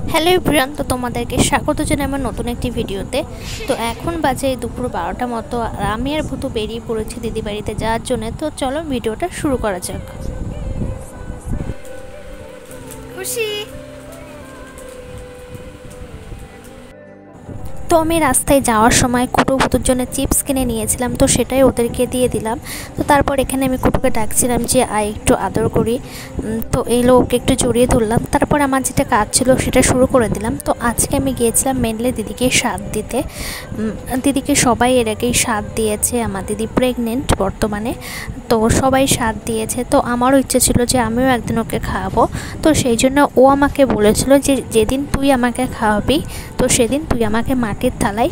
Hello everyone, তো তোমাদেরকে স্বাগত জানাই আমার নতুন একটি ভিডিওতে। তো এখন বাজে দুপুর 12টা মতো, আর আমি আর ভূতু বেরিয়ে পড়েছি দিদি বাড়িতে যাওয়ার জন্য। তো চলো ভিডিওটা শুরু করা যাক। খুশি তো আমি রাস্তায় যাওয়ার সময় কুটু ভুতুর জন্য চিপস কিনে নিয়েছিলাম, তো সেটাই ওদেরকে দিয়ে দিলাম। তো তারপর এখানে আমি কুটুকে ডাকছিলাম যে আয় একটু আদর করি। তো এই লোককে একটু জড়িয়ে ধরলাম, তারপর আমার যেটা কাজ ছিল সেটা শুরু করে দিলাম। তো আজকে আমি গিয়েছিলাম মেনলি দিদিকে স্বাদ দিতে। দিদিকে সবাই এর আগেই স্বাদ দিয়েছে, আমার দিদি প্রেগনেন্ট বর্তমানে, তো সবাই স্বাদ দিয়েছে। তো আমারও ইচ্ছে ছিল যে আমিও একদিন ওকে খাওয়াবো। তো সেই জন্য ও আমাকে বলেছিল যে যেদিন তুই আমাকে খাওয়াবি তো সেদিন তুই আমাকে মাটির থালায়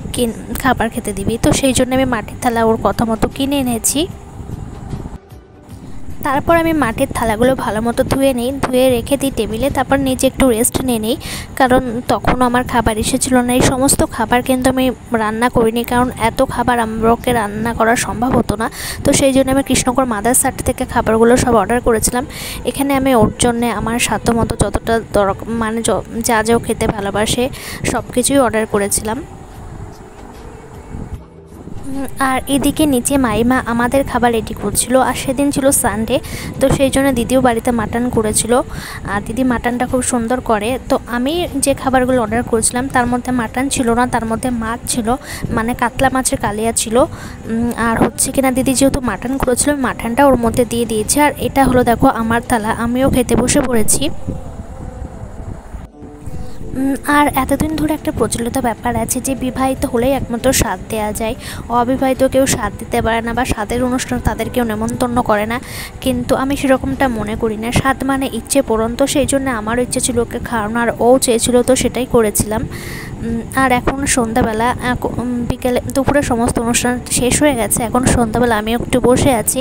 খাবার খেতে দিবি। তো সেই জন্য আমি মাটির থালা ওর কথা মতো কিনে এনেছি। তারপর আমি মাটির থালাগুলো ভালো মতো ধুয়ে রেখে দিই টেবিলে। তারপর নিজে একটু রেস্ট নিয়ে নিই, কারণ তখনও আমার খাবার এসেছিল না। এই সমস্ত খাবার কিন্তু আমি রান্না করিনি, কারণ এত খাবার আমাকে রান্না করা সম্ভব হতো না। তো সেই জন্য আমি কৃষ্ণনগর মাদার্স হাট থেকে খাবারগুলো সব অর্ডার করেছিলাম। এখানে আমি ওর জন্যে আমার সাধ্যমতো যতটা মানে যা খেতে ভালোবাসে সব কিছুই অর্ডার করেছিলাম। আর এদিকে নিচে মাইমা আমাদের খাবার রেডি করছিল। আর সেদিন ছিল সানডে, তো সেই জন্য দিদিও বাড়িতে মাটন করেছিল। আর দিদি মাটনটা খুব সুন্দর করে। তো আমি যে খাবারগুলো অর্ডার করেছিলাম তার মধ্যে মাটন ছিল না, তার মধ্যে মাছ ছিল, মানে কাতলা মাছের কালিয়া ছিল। আর হচ্ছে কিনা দিদি যেহেতু মাটন করেছিল, মাটনটা ওর মধ্যে দিয়ে দিয়েছে। আর এটা হলো দেখো আমার থালা, আমিও খেতে বসে পড়েছি। আর এতদিন ধরে একটা প্রচলিত ব্যাপার আছে যে বিবাহিত হলেই একমাত্র স্বাদ দেওয়া যায়, অবিবাহিত কেউ স্বাদ দিতে পারে না, বা স্বাদের অনুষ্ঠান তাদের কেউ নেমন্তন্ন করে না। কিন্তু আমি সেরকমটা মনে করি না। স্বাদ মানে ইচ্ছে পূরণ। তো সেই জন্য আমারও ইচ্ছে ছিল ওকে খাওয়ানো, আর ও চেয়েছিল, তো সেটাই করেছিলাম। আর এখন সন্ধ্যাবেলা, বিকেলে দুপুরে সমস্ত অনুষ্ঠান শেষ হয়ে গেছে। এখন সন্ধ্যাবেলা আমি একটু বসে আছি,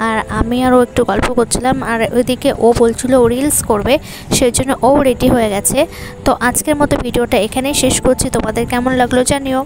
আর আমি আরও একটু গল্প করছিলাম। আর ওইদিকে ও বলছিল ও রিলস করবে, সেই জন্য ও রেডি হয়ে গেছে। তো আজকের মতো ভিডিওটা এখানেই শেষ করছি। তোমাদের কেমন লাগলো জানিও।